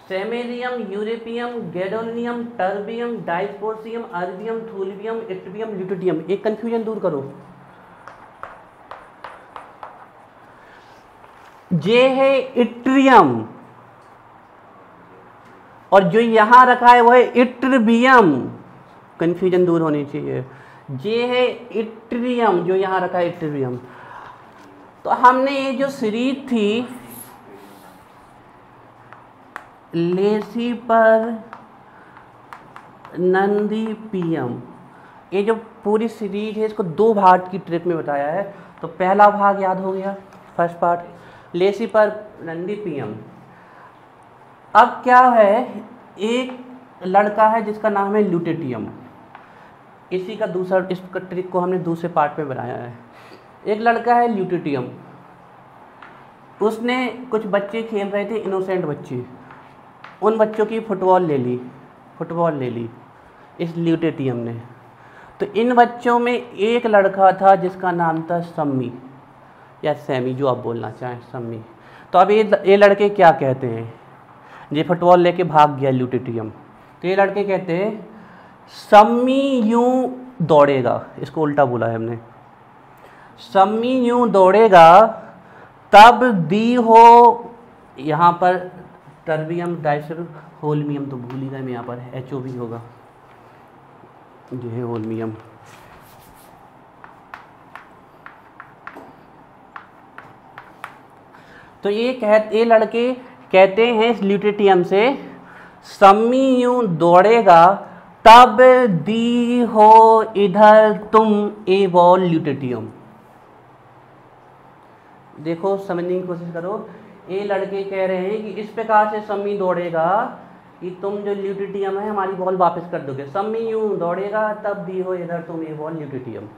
Samarium, europium, gadolinium, terbium, dysprosium, erbium, thulium, ytterbium, lutetium. एक कंफ्यूजन दूर करो, ये है इट्रियम और जो यहां रखा है वो है इट्रिबियम। कंफ्यूजन दूर होनी चाहिए। ये है इट्रियम, जो यहां रखा है इट्रिबियम। तो हमने ये जो सीरीज थी लेसीपर नंदी पीएम, ये जो पूरी सीरीज है इसको 2 भाग की ट्रिक में बताया है। तो पहला भाग याद हो गया, फर्स्ट पार्ट, लेसीपर नंदी पीएम। अब क्या है, एक लड़का है जिसका नाम है ल्यूटियम। इसी का दूसरा, इस ट्रिक को हमने दूसरे पार्ट में बनाया है। एक लड़का है ल्यूटियम, उसने कुछ बच्चे खेल रहे थे, इनोसेंट बच्चे, उन बच्चों की फुटबॉल ले ली इस ल्यूटियम ने। तो इन बच्चों में एक लड़का था जिसका नाम था सम्मी या सैमी, जो आप बोलना चाहें, सम्मी। तो अब ये लड़के क्या कहते हैं? ये फुटबॉल लेके भाग गया ल्यूटियम, तो ये लड़के कहते हैं सम्मी यूं दौड़ेगा। इसको उल्टा बोला है हमने। सम्मी यूं दौड़ेगा तब दी हो, यहाँ पर टर्बियम, डाइसर, होलमियम तो भूल ही गए मैं, यहाँ पर HOV होगा, जो है होलमियम। तो ये लड़के कहते हैं इस ल्यूटियम से, सम्मी यूं दौड़ेगा तब दी हो इधर तुम ए बॉल ल्यूटियम। देखो समझने की कोशिश करो। ये लड़के कह रहे हैं कि इस प्रकार से सम्मी दौड़ेगा कि तुम जो ल्यूटियम है हमारी बॉल वापस कर दोगे। सम्मी यूं दौड़ेगा तब दी हो इधर तुम ए बॉल ल्यूटियम।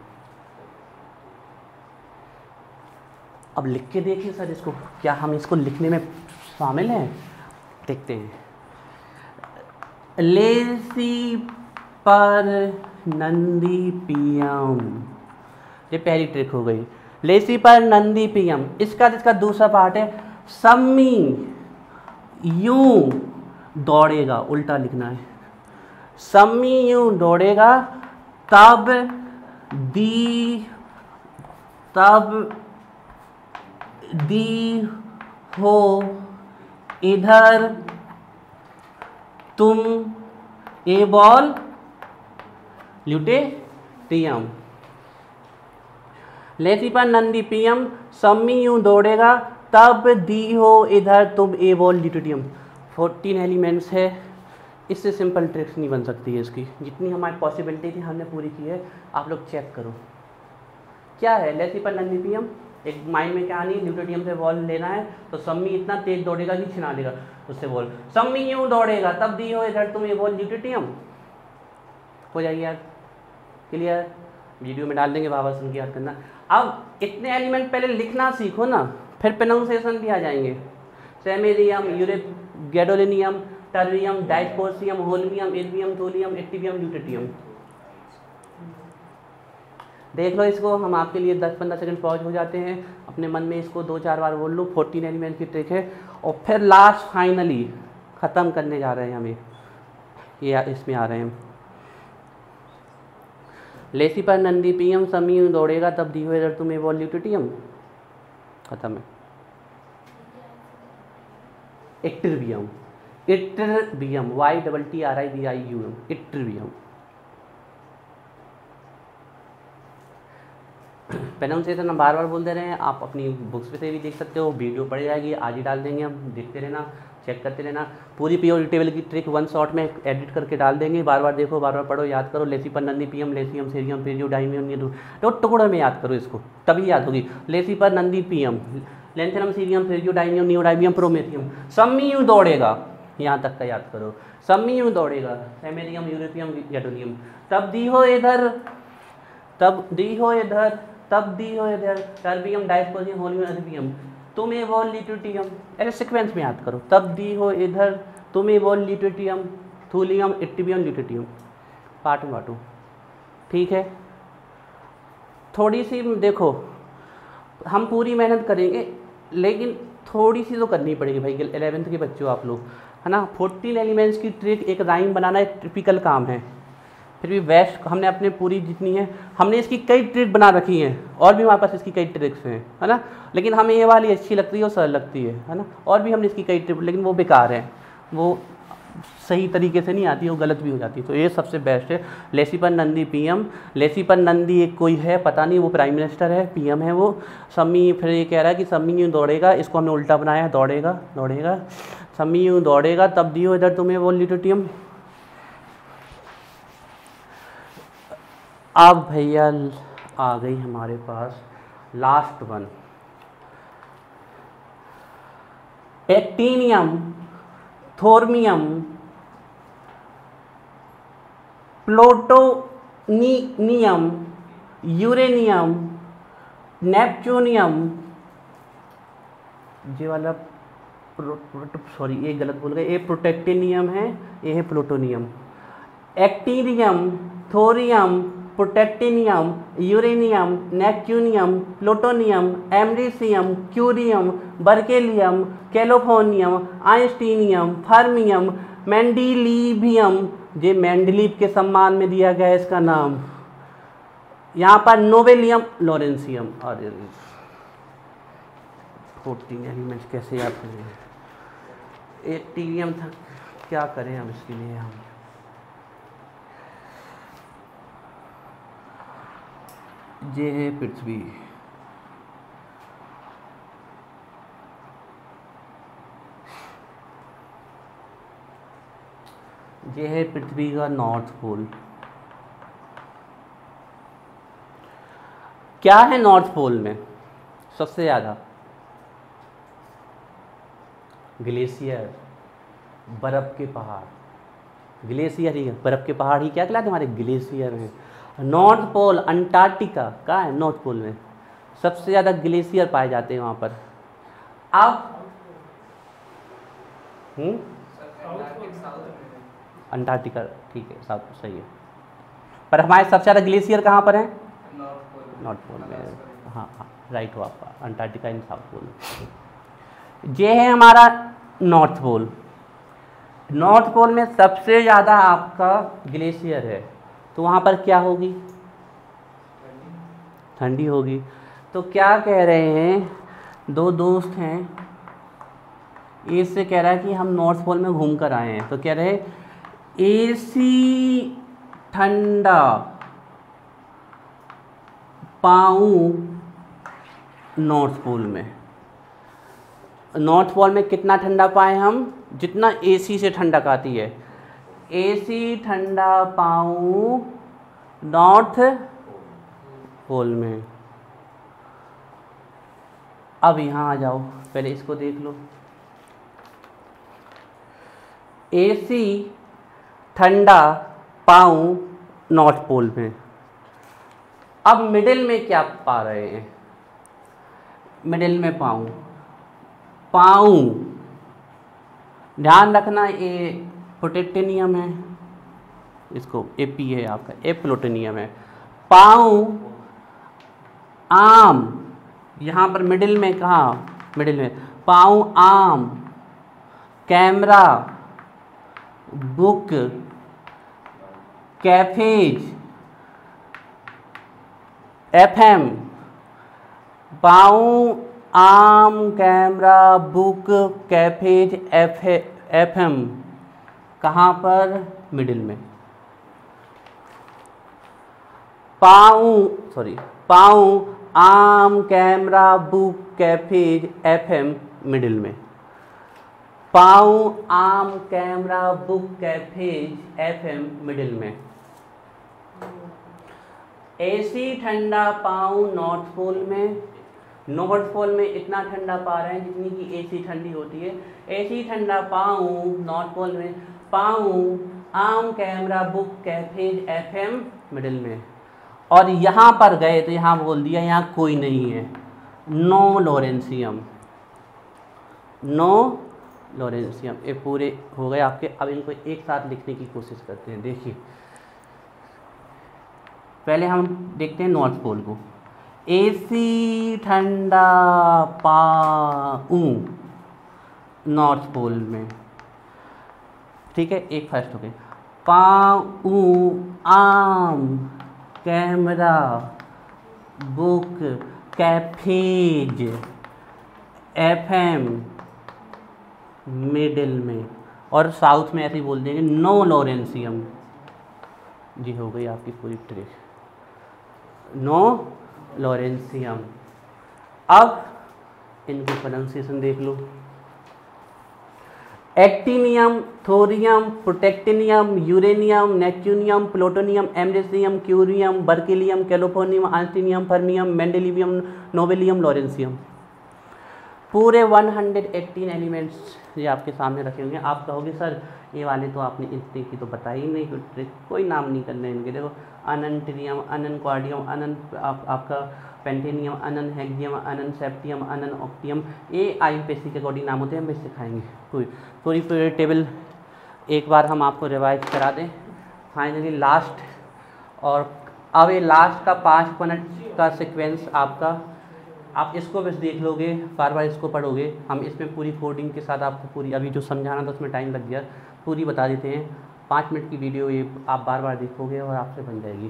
अब लिख के देखिए सर इसको, क्या हम इसको लिखने में शामिल हैं? देखते हैं। लेसी पर नंदी पीएम, ये पहली ट्रिक हो गई। लेसी पर नंदी पीएम। इसका दूसरा पार्ट है, सम्मी यूं दौड़ेगा, उल्टा लिखना है। सम्मी यूं दौड़ेगा तब दी हो इधर तुम ए बॉल ल्यूटियम। लेसी पर नंदी पीएम, सम्मी यूं दौड़ेगा तब दी हो इधर तुम ए बॉल ल्यूटियम। 14 एलिमेंट्स है, इससे सिंपल ट्रिक्स नहीं बन सकती है। इसकी जितनी हमारी पॉसिबिलिटी थी हमने पूरी की है। आप लोग चेक करो क्या है। लेसी पर नंदी पीएम, एक माइंड में क्या नहीं, ल्यूटियम से बॉल लेना है तो सम्मी इतना तेज दौड़ेगा कि छिना देगा उससे बॉल। सम्मी यूं दौड़ेगा तब दी हो इधर तुम ए बॉल ल्यूटियम। हो जाएगी यार, क्लियर? वीडियो में डाल देंगे, बाबा सुन के याद करना। अब इतने एलिमेंट पहले लिखना सीखो ना, फिर प्रोनाउंसिएशन भी आ जाएंगे। Samarium, gadolinium, terbium, dysprosium, holmium, erbium, thulium, ytterbium, lutetium. देख लो इसको, हम आपके लिए 10-15 सेकंड पॉज हो जाते हैं, अपने मन में इसको 2-4 बार बोल लो। 14 एलिमेंट की ट्रिक है और फिर लास्ट फाइनली ख़त्म करने जा रहे हैं हम ये इसमें आ रहे हैं। लेसी पर नंदी पीएम समी दौड़ेगा तब दी हुए तुम्हें वॉल्यूटियम, खत्म है। इट्रिबियम, इट्रिबियम, YTTRIBIUM, इट्रिबियम। प्रोनाउंसिएशन हम बार बार बोल दे रहे हैं, आप अपनी बुक्स पे से भी देख सकते हो, वीडियो पड़ जाएगी, आज ही डाल देंगे हम, देखते रहना, चेक करते रहना। पूरी पीओ टेबल की ट्रिक 1 शॉट में एडिट करके डाल देंगे, बार बार देखो, बार बार पढ़ो, याद करो। लेसी पर नंदी पीएम, लेसियम सीरियम पेरियो डाइमियम, तो टुकड़ों में याद करो इसको, तभी याद होगी। लेसी पर Nandi PM, lanthanum cerium पेरियो डाइमियम neodymium promethium, सम्मी यूँ दौड़ेगा, यहाँ तक का याद करो। सम्मी यूँ दौड़ेगा, सेमेरियम यूरोपियम जेडोनियम, तब दी हो इधर, तब दी हो इधर, तब दी हो इधर, टर्बियम डायस्पोजियम होलियम अरबियम, तुम्हें वॉल्यूटियम, ऐसे सीक्वेंस में याद करो। तब दी हो इधर, तुम्हें वॉल्यूटियम, थूलियम, इट्टिबियम, ल्यूटियम, पार्ट में बांटो, ठीक है। थोड़ी सी देखो, हम पूरी मेहनत करेंगे लेकिन थोड़ी सी तो करनी पड़ेगी भाई, 11th के बच्चों आप लोग, है ना। 14 एलिमेंट्स की ट्रिक, एक राइम बनाना एक टिपिकल काम है, फिर भी वेस्ट हमने अपने पूरी जितनी है, हमने इसकी कई ट्रिक बना रखी हैं, और भी हमारे पास इसकी कई ट्रिक्स हैं, है ना। लेकिन हमें ये वाली अच्छी लगती है और सरल लगती है ना। और भी हमने इसकी कई ट्रिक, लेकिन वो बेकार है, वो सही तरीके से नहीं आती, वो गलत भी हो जाती है। तो ये सबसे बेस्ट है। लेसी पर नंदी पीएम, लेसी पर नंदी एक कोई है, पता नहीं, वो प्राइम मिनिस्टर है, पीएम है वो। सम्मी, फिर ये कह रहा है कि सम्मी यूँ दौड़ेगा, इसको हमने उल्टा बनाया है, दौड़ेगा, दौड़ेगा, सम्मी यूँ दौड़ेगा तब दियो इधर तुम्हें वॉल्यूटियम। अब भैया आ गई हमारे पास last one, actinium, thorium, plutonium, uranium, neptunium, ये वाला सॉरी ये गलत बोल गए, ये प्रोटेक्टिनियम है, ये है plutonium. Actinium, thorium, protactinium, uranium, neptunium, plutonium, americium, curium, berkelium, californium, einsteinium, fermium, mendelevium, ये मेंडलीव के सम्मान में दिया गया है इसका नाम। यहाँ पर नोबेलियम, लॉरेंसियम। और 14 एलिमेंट्स कैसे याद करें, एक्टिनियम था, क्या करें हम इसके लिए, हम ये है पृथ्वी, ये है पृथ्वी का नॉर्थ पोल। क्या है नॉर्थ पोल में सबसे ज़्यादा? ग्लेशियर, बर्फ़ के पहाड़, ग्लेशियर ही है, बर्फ़ के पहाड़ ही क्या कहलाते हमारे, ग्लेशियर हैं। नॉर्थ पोल, अंटार्कटिका कहाँ है? नॉर्थ पोल में सबसे ज़्यादा ग्लेशियर पाए जाते हैं वहाँ पर। अब अंटार्कटिका, ठीक है, साउथ सही है, पर हमारे सबसे ज़्यादा ग्लेशियर कहाँ पर हैं? नॉर्थ पोल में। हाँ हाँ राइट हो आपका, अंटार्कटिका इन साउथ पोल। ये है हमारा नॉर्थ पोल। नॉर्थ पोल में सबसे ज़्यादा आपका ग्लेशियर है, तो वहाँ पर क्या होगी? ठंडी होगी। तो क्या कह रहे हैं, दो दोस्त हैं, ए से कह रहा है कि हम नॉर्थ पोल में घूम कर आए हैं, तो कह रहे एसी ठंडा पाऊँ नॉर्थ पोल में। नॉर्थ पोल में कितना ठंडा पाए हम? जितना एसी से ठंडक आती है। एसी ठंडा पाऊँ नॉर्थ पोल में। अब यहाँ आ जाओ, पहले इसको देख लो। एसी ठंडा पाऊँ नॉर्थ पोल में। अब मिडिल में क्या पा रहे हैं? मिडिल में पाऊँ, पाऊँ ध्यान रखना, ये प्रोटेक्टिनियम है, इसको एपी है आपका, ए प्लूटोनियम है। पाऊँ आम, यहाँ पर मिडिल में, कहाँ मिडिल में, पाऊँ आम, कैमरा, बुक, कैफेज, एफएम, पाऊँ आम, कैमरा, बुक, कैफेज, एफएम, कहाँ पर, मिडिल में। पाऊँ आम, camera, book, cafes, FM, middle में। पाऊँ आम, camera, book, cafes, FM, middle में। एसी ठंडा पाऊँ नॉर्थ पोल में, नॉर्थ पोल में इतना ठंडा पा रहे हैं जितनी की एसी ठंडी होती है। एसी ठंडा पाऊँ नॉर्थ पोल में, पाऊँ आम, camera, book, cafes, FM, middle में। और यहाँ पर गए तो यहाँ बोल दिया यहाँ कोई नहीं है, नो लॉरेंसियम, नो लॉरेंसियम। ये पूरे हो गए आपके। अब इनको एक साथ लिखने की कोशिश करते हैं। देखिए पहले हम देखते हैं नॉर्थ पोल को। एसी ठंडा पाऊँ नॉर्थ पोल में, ठीक है, एक फर्स्ट हो गई। पाऊँ आम, camera, book, cafes, FM, middle में। और साउथ में ऐसे ही बोल देंगे नो लॉरेंसियम। जी हो गई आपकी पूरी ट्रिक, नो लॉरेंसियम। अब इनकी प्रोनाउंसिएशन देख लो। Actinium, thorium, protactinium, uranium, neptunium, plutonium, americium, curium, berkelium, californium, einsteinium, fermium, mendelevium, nobelium, lawrencium. पूरे 118 एलिमेंट्स ये आपके सामने रखे होंगे। आप कहोगे सर ये वाले तो आपने इतने की तो बताई ही नहीं, ट्रिक कोई नाम नहीं करना है इनके। देखो अनंटिनियम, अनन क्वाडियम, अनन आपका पेंटेनियम, अनन हेक्सियम, अनन सेप्टियम, अनन ऑक्टियम, ये आईयूपीएससी के अकॉर्डिंग नाम होते हैं। हम इसे सिखाएंगे पूरी टेबल एक बार हम आपको रिवाइज करा दें। फाइनली लास्ट, और अब ये लास्ट का 5 मिनट का सीक्वेंस आपका, आप इसको बस देख लोगे, बार बार इसको पढ़ोगे। हम इसमें पूरी कोडिंग के साथ आपको पूरी, अभी जो समझाना था उसमें टाइम लग गया, पूरी बता देते हैं। 5 मिनट की वीडियो ये आप बार बार देखोगे और आपसे बन जाएगी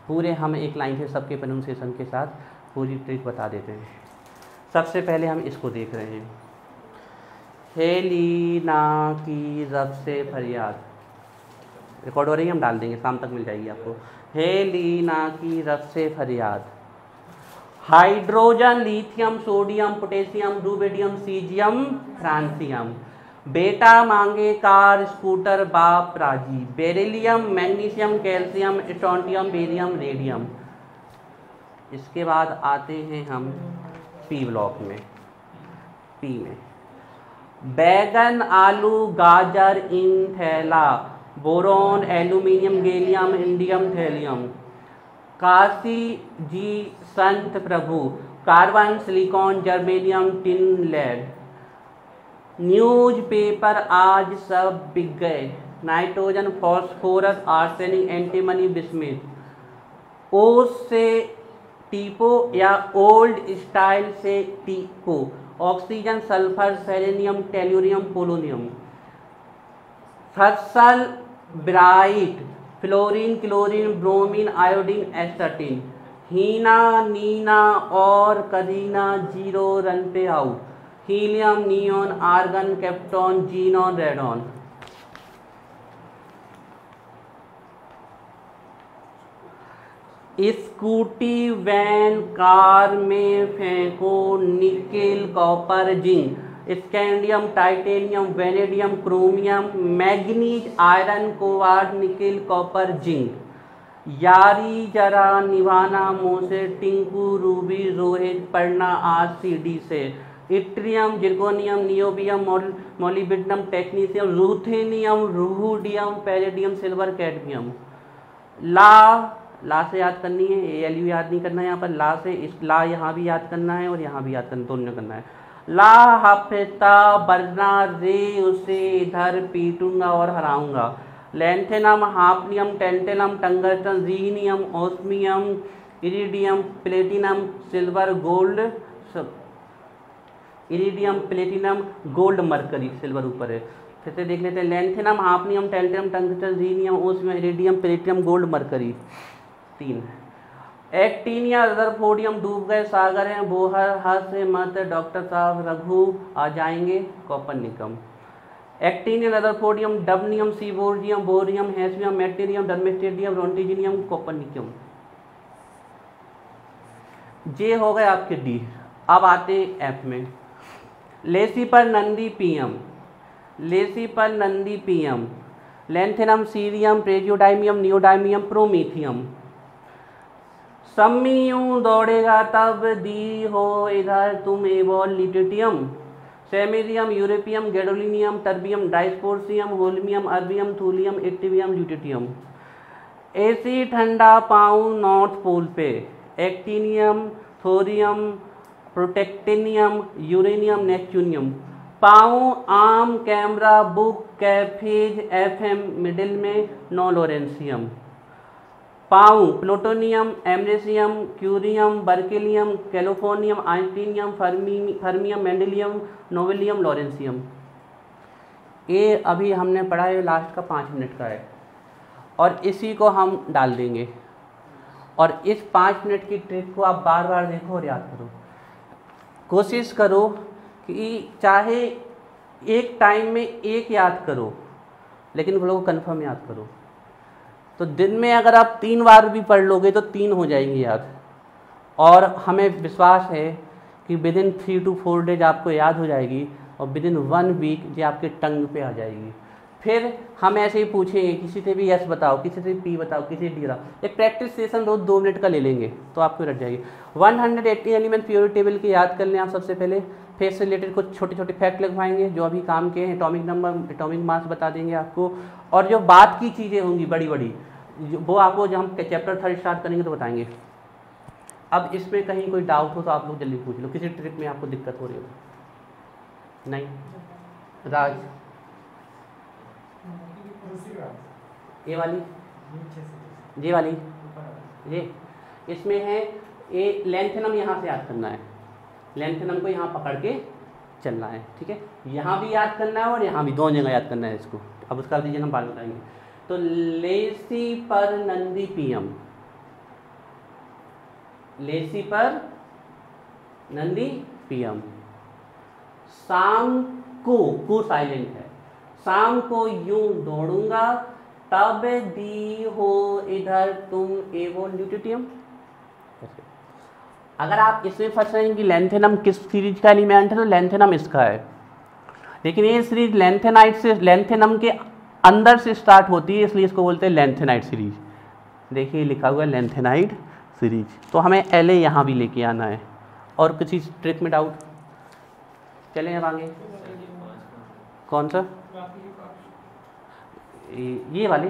पूरे। हम एक लाइन से सबके प्रोनाउंसिएशन के साथ पूरी ट्रिक बता देते हैं। सबसे पहले हम इसको देख रहे हैं, हेलीना की रब से फरियाद। रिकॉर्ड हो रही है, हम डाल देंगे, शाम तक मिल जाएगी आपको। हेलीना की रब से फरियाद। Hydrogen, lithium, sodium, potassium, rubidium, caesium, francium. बेटा मांगे कार, स्कूटर, बाप राजी। Beryllium, magnesium, calcium, strontium, barium, radium. इसके बाद आते हैं हम पी ब्लॉक में। पी में बैगन, आलू, गाजर, इन थैला। Boron, aluminium, gallium, indium, thallium. Kashi ji संत प्रभु। Carbon, silicon, germanium, tin, lead. Newspaper आज सब बिक गए। Nitrogen, phosphorus, arsenic, antimony, bismuth. ओ से टीपो या ओल्ड स्टाइल से टीपो। Oxygen, sulphur, selenium, tellurium, polonium. फसल, bright, fluorine, chlorine, bromine, iodine, astatine. Heena, Neena और करीना 0 रन पे out. Helium, neon, argon, krypton, xenon, radon. Scooty, van, car में फेंको nickel, copper, zinc. Scandium, titanium, vanadium, chromium, manganese, iron, cobalt, nickel, copper, zinc. यारी जरा निभाना मुझसे, Tinku, Ruby, Rohit, पढ़ना आज सीडी से। Yttrium, zirconium, niobium, molybdenum, technetium, ruthenium, rhodium, palladium, silver, cadmium. ला से याद करनी है, एलयू याद नहीं करना है यहाँ पर। ला से इस ला यहाँ भी याद करना है और यहाँ भी याद करना, दोनों करना है। ला हफ्ता बरना रे, उसे इधर पीटूंगा और हराऊंगा। Lanthanum, hafnium, tantalum, tungsten, rhenium, osmium, iridium, platinum, silver, gold, iridium, platinum, gold, mercury, silver ऊपर है। फिर से देख लेते हैं, lanthanum, hafnium, tantalum, tungsten, rhenium, osmium, iridium, platinum, gold, mercury, 3। Actinium, rutherfordium, डूब गए सागर हैं, बोहर, हर्ष, मत, डॉक्टर साहब, रघु आ जाएंगे, copernicium. Actinium, rutherfordium, dubnium, seaborgium, bohrium, hassium, meitnerium, darmstadtium, roentgenium, copernicium. जे हो गए आपके डी। अब आते एफ में, लेसिपर, नंदी, पीएम, लेसिपर, नंदी, PM, lanthanum, cerium, praseodymium, neodymium, promethium. सम्मी यूं दौड़ेगा तब दी हो इधर तुम एवोल लिटियम, samarium, europium, gadolinium, terbium, dysprosium, holmium, erbium, thulium, एक्टिवियम, ल्यूटियम। एसी ठंडा पाऊँ नॉर्थ पोल पे, actinium, thorium, protactinium, uranium, neptunium. पाऊँ आम, camera, book, cafes, FM, middle में नो लोरेंसियम। पाऊँ plutonium, americium, curium, berkelium, californium, einsteinium, fermium, mendelevium, nobelium, lawrencium. ये अभी हमने पढ़ा है, लास्ट का 5 मिनट का है और इसी को हम डाल देंगे। और इस 5 मिनट की ट्रिक को आप बार बार देखो और याद करो। कोशिश करो कि चाहे एक टाइम में एक याद करो, लेकिन वो लोग कन्फर्म याद करो। तो दिन में अगर आप 3 बार भी पढ़ लोगे तो 3 हो जाएंगी याद। और हमें विश्वास है कि विद इन 3 to 4 डेज आपको याद हो जाएगी और विद इन 1 वीक ये आपके टंग पे आ जाएगी। फिर हम ऐसे ही पूछेंगे, किसी से भी एस बताओ, किसी से पी बताओ, किसी से डी बताओ। एक प्रैक्टिस सेशन रोज 2 मिनट का ले लेंगे तो आपको रट जाएगी। 180 एलिमेंट पीरियोडिक टेबल की याद कर लें आप सबसे पहले। फेस से रिलेटेड कुछ छोटे छोटे फैक्ट लिखवाएंगे जो अभी काम के हैं। एटॉमिक नंबर, एटॉमिक मास बता देंगे आपको। और जो बात की चीज़ें होंगी बड़ी बड़ी, वो आपको जब हम चैप्टर 3 स्टार्ट करेंगे तो बताएंगे। अब इसमें कहीं कोई डाउट हो तो आप लोग जल्दी पूछ लो। किसी ट्रिक में आपको दिक्कत हो रही हो? नहीं? राज, ये वाली, ये वाली, ये इसमें है ये लेंथेनम, यहाँ से याद करना है। लेंथेनम को यहाँ पकड़ के चलना है, ठीक है। यहाँ भी याद करना है और यहाँ भी, दोनों जगह याद करना है इसको। अब उसका रीजन हम बाद में बताएंगे। तो लेसी पर नंदी पीएम, लेसी पर नंदी पीएम। शाम को साइलेंट है, शाम को यूं दौड़ूंगा तब दी हो इधर तुम एवोन ल्यूटियम। अगर आप इसमें फंस रहे हैं कि लेंथेनम किस सीरीज का एलिमेंट है, तो लेंथेनम इसका है। लेकिन ये सीरीज लेंथेनाइट से, लेंथेनम के अंदर से स्टार्ट होती है, इसलिए इसको बोलते हैं लेंथेनाइट सीरीज। देखिए लिखा हुआ है लेंथेनाइट सीरीज। तो हमें एलए यहाँ भी लेके आना है। और किसी ट्रिक में डाउट? चलें अब आगे। कौन सा? ये वाली